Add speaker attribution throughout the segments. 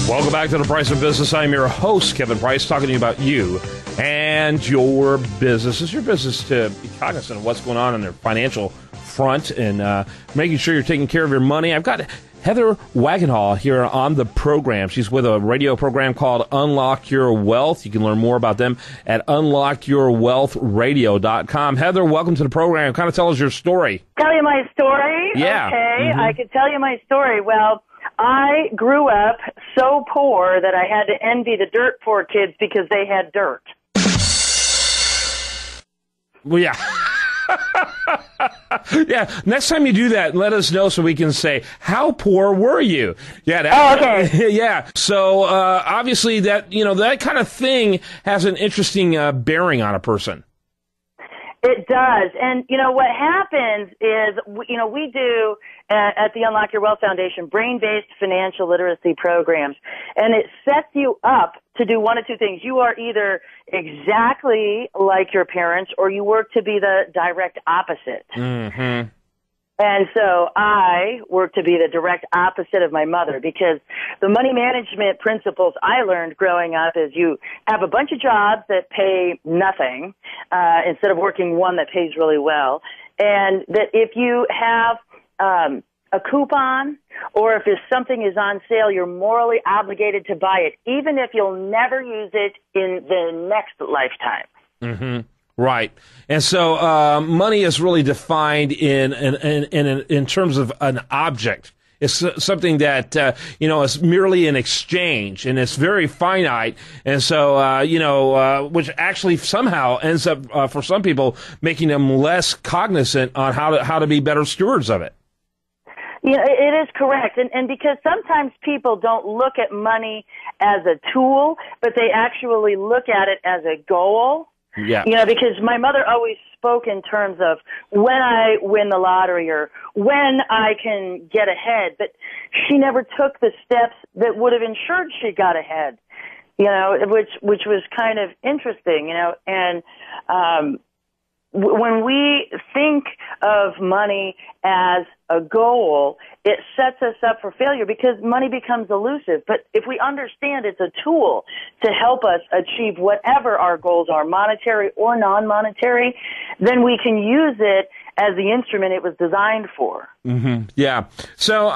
Speaker 1: Welcome back to The Price of Business. I'm your host, Kevin Price, talking to you about you and your business. It's your business to be cognizant of what's going on their financial front and making sure you're taking care of your money. I've got Heather Wagenhals here on the program. She's with a radio program called Unlock Your Wealth. You can learn more about them at unlockyourwealthradio.com. Heather, welcome to the program. Kind of tell us your story.
Speaker 2: Tell you my story?
Speaker 1: Yeah.
Speaker 2: Okay, I could tell you my story. Well, I grew up so poor that I had to envy the dirt poor kids because they had dirt.
Speaker 1: Well, yeah. Yeah. Next time you do that, let us know so we can say, how poor were you? Yeah.
Speaker 2: Okay.
Speaker 1: Yeah. So, obviously that, that kind of thing has an interesting bearing on a person.
Speaker 2: It does. And, what happens is, we do at the Unlock Your Wealth Foundation brain-based financial literacy programs. And it sets you up to do one of two things. You are either exactly like your parents or you work to be the direct opposite.
Speaker 1: Mm-hmm.
Speaker 2: And so I work to be the direct opposite of my mother because the money management principles I learned growing up is you have a bunch of jobs that pay nothing instead of working one that pays really well. And that if you have a coupon or if something is on sale, you're morally obligated to buy it, even if you'll never use it in the next lifetime.
Speaker 1: Mm-hmm. Right. And so money is really defined in terms of an object. It's something that, is merely an exchange, and it's very finite. And so, which actually somehow ends up, for some people, making them less cognizant on how to be better stewards of it.
Speaker 2: Yeah, it is correct. And because sometimes people don't look at money as a tool, but they actually look at it as a goal.
Speaker 1: Yeah.
Speaker 2: Because my mother always spoke in terms of when I win the lottery or when I can get ahead, but she never took the steps that would have ensured she got ahead, which was kind of interesting, and when we think of money as a goal, it sets us up for failure because money becomes elusive. But if we understand it's a tool to help us achieve whatever our goals are, monetary or non-monetary, then we can use it as the instrument it was designed for.
Speaker 1: Mm-hmm. Yeah. So,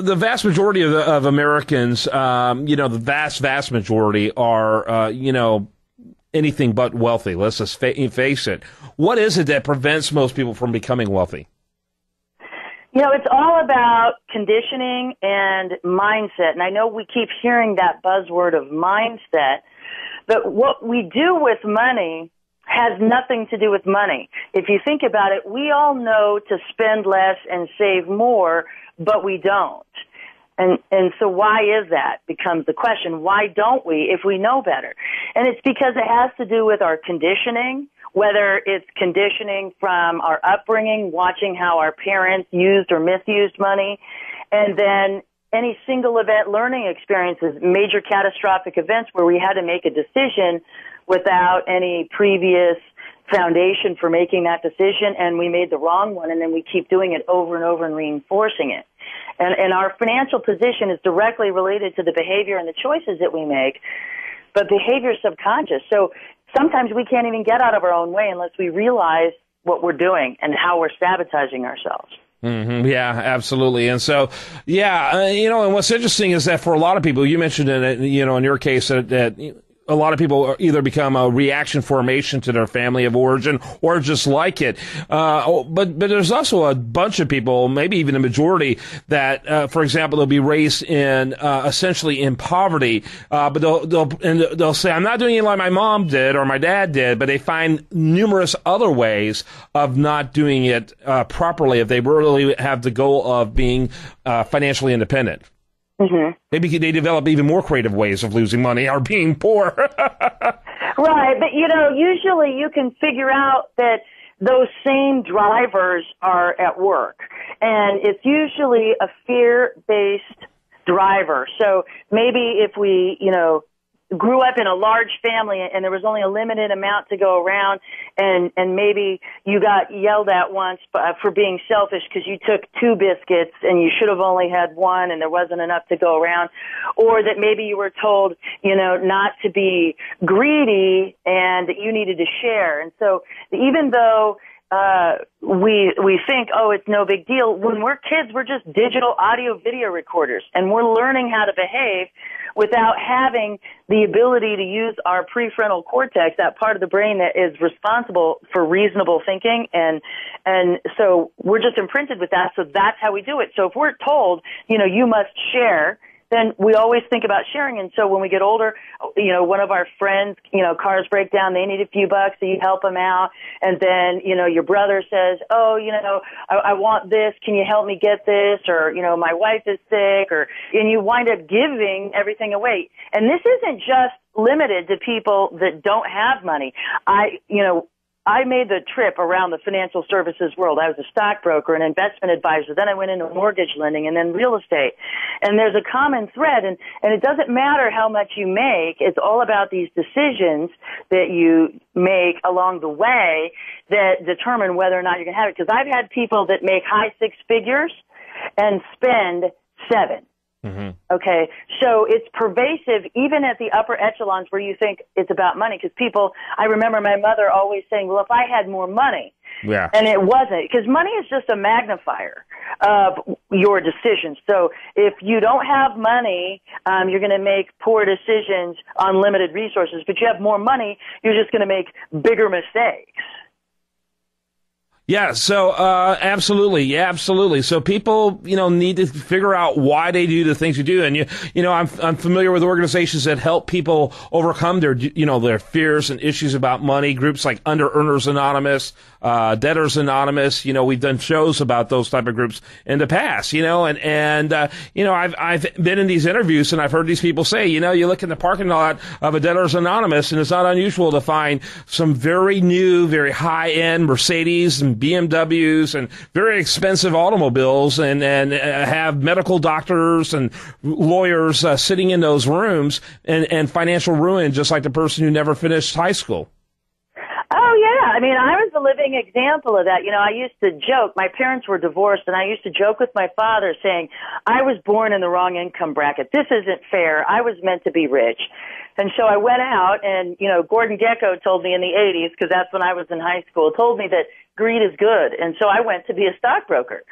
Speaker 1: the vast majority of Americans, the vast majority are, anything but wealthy. Let's just face it. What is it that prevents most people from becoming wealthy?
Speaker 2: It's all about conditioning and mindset. And I know we keep hearing that buzzword of mindset, but what we do with money has nothing to do with money. If you think about it, we all know to spend less and save more, but we don't. And so why is that becomes the question. Why don't we if we know better? And it's because it has to do with our conditioning, whether it's conditioning from our upbringing, watching how our parents used or misused money, and then any single event learning experiences, major catastrophic events where we had to make a decision without any previous foundation for making that decision, and we made the wrong one, and then we keep doing it over and over and reinforcing it. And our financial position is directly related to the behavior and the choices that we make, but behavior is subconscious. So sometimes we can't even get out of our own way unless we realize what we're doing and how we're sabotaging ourselves.
Speaker 1: Mm-hmm. Yeah, absolutely. And so, and what's interesting is that for a lot of people, you mentioned in your case that a lot of people either become a reaction formation to their family of origin or just like it. But there's also a bunch of people, maybe even a majority, that, for example, they'll be raised in, essentially in poverty. But they'll say, I'm not doing it like my mom did or my dad did, but they find numerous other ways of not doing it, properly if they really have the goal of being, financially independent.
Speaker 2: Mm-hmm.
Speaker 1: Maybe they develop even more creative ways of losing money or being poor.
Speaker 2: Right, but usually you can figure out that those same drivers are at work, and it's usually a fear-based driver. So maybe if we, grew up in a large family and there was only a limited amount to go around, and maybe you got yelled at once for being selfish because you took 2 biscuits and you should have only had 1 and there wasn't enough to go around, or that maybe you were told, not to be greedy and that you needed to share. And so even though we think, oh, it's no big deal. When we're kids, we're just digital audio video recorders, and we're learning how to behave without having the ability to use our prefrontal cortex, that part of the brain that is responsible for reasonable thinking. And so we're just imprinted with that. So that's how we do it. So if we're told, you must share, then we always think about sharing. And so when we get older, one of our friends, cars break down, they need a few bucks, so you help them out. And then, your brother says, oh, I want this. Can you help me get this? Or, my wife is sick, and you wind up giving everything away. And this isn't just limited to people that don't have money. I made the trip around the financial services world. I was a stockbroker, an investment advisor. Then I went into mortgage lending and then real estate. And there's a common thread, and it doesn't matter how much you make. It's all about these decisions that you make along the way that determine whether or not you're going to have it. Because I've had people that make high 6 figures and spend 7. Mm-hmm. Okay, so it's pervasive even at the upper echelons where you think it's about money. Because I remember my mother always saying, well, if I had more money. Yeah. And it wasn't, because money is just a magnifier of your decisions. So if you don't have money, you're going to make poor decisions on limited resources. But you have more money, you're just going to make bigger mistakes.
Speaker 1: Yeah, so absolutely. Yeah, absolutely. So people, need to figure out why they do the things you do. And I'm familiar with organizations that help people overcome their fears and issues about money. Groups like Under Earners Anonymous, Debtors Anonymous. We've done shows about those type of groups in the past. I've been in these interviews and I've heard these people say, you look in the parking lot of a Debtors Anonymous and it's not unusual to find some very new, very high end Mercedes and BMWs and very expensive automobiles and have medical doctors and lawyers sitting in those rooms and financial ruin, just like the person who never finished high school.
Speaker 2: Oh, yeah. I was a living example of that. I used to joke. My parents were divorced, and I used to joke with my father saying, I was born in the wrong income bracket. This isn't fair. I was meant to be rich. And so I went out, and, Gordon Gekko told me in the 80s, because that's when I was in high school, told me that greed is good. And so I went to be a stockbroker.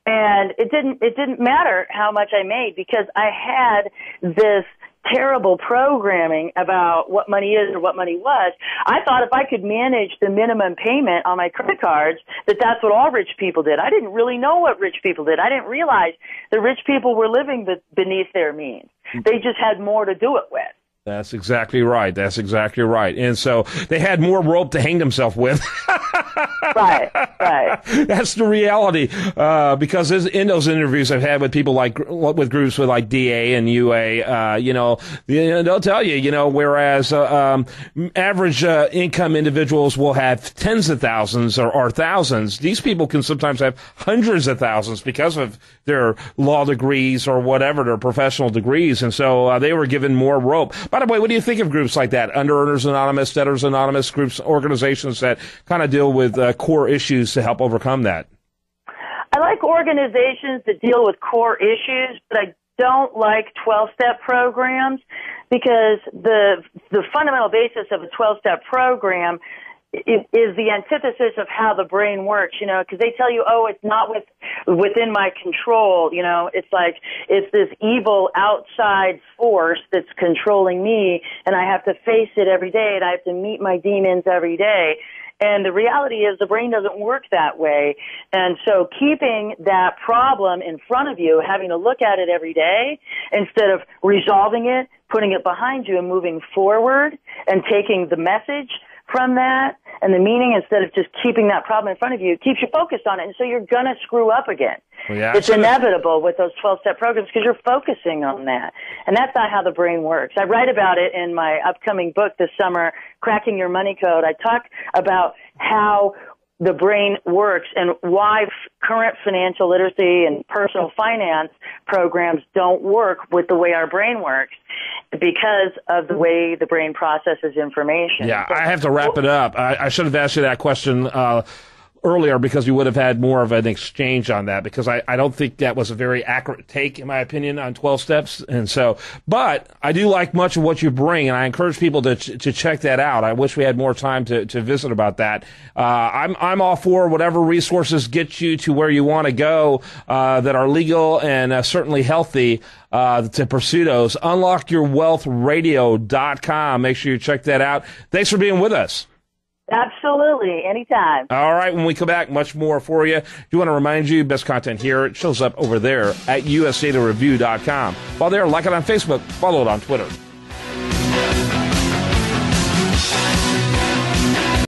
Speaker 2: And it didn't matter how much I made, because I had this terrible programming about what money is or what money was. I thought if I could manage the minimum payment on my credit cards, that's what all rich people did. I didn't really know what rich people did. I didn't realize the rich people were living beneath their means. They just had more to do it with.
Speaker 1: That's exactly right. And so they had more rope to hang themselves with.
Speaker 2: Right.
Speaker 1: That's the reality. Because in those interviews I've had with people with groups with like DA and UA, they'll tell you, whereas average income individuals will have tens of thousands or thousands, these people can sometimes have hundreds of thousands because of their law degrees or whatever, their professional degrees. And so they were given more rope. By the way, what do you think of groups like that? Under Earners Anonymous, Debtors Anonymous, groups, organizations that kind of deal with core issues to help overcome that?
Speaker 2: I like organizations that deal with core issues, but I don't like 12-step programs, because the fundamental basis of a 12-step program is the antithesis of how the brain works, because they tell you, oh, it's not within my control, it's like it's this evil outside force that's controlling me, and I have to face it every day, and I have to meet my demons every day. And the reality is the brain doesn't work that way. And so keeping that problem in front of you, having to look at it every day, instead of resolving it, putting it behind you and moving forward and taking the message from that and the meaning, instead of just keeping that problem in front of you, keeps you focused on it. And so you're going to screw up again. Well, yeah, it's inevitable with those 12-step programs, because you're focusing on that. And that's not how the brain works. I write about it in my upcoming book this summer, Cracking Your Money Code. I talk about how the brain works and why current financial literacy and personal finance programs don't work with the way our brain works because of the way the brain processes information.
Speaker 1: Yeah, I have to wrap it up. I should have asked you that question earlier because you would have had more of an exchange on that, because I don't think that was a very accurate take, in my opinion, on 12 steps. And so, but I do like much of what you bring, and I encourage people to check that out. I wish we had more time to visit about that. I'm all for whatever resources get you to where you want to go, that are legal and certainly healthy, to pursue those. UnlockYourWealthRadio.com. Make sure you check that out. Thanks for being with us.
Speaker 2: Absolutely. Anytime.
Speaker 1: All right. When we come back, much more for you. Do want to remind you, best content here. It shows up over there at USDataReview.com. While there, like it on Facebook, follow it on Twitter.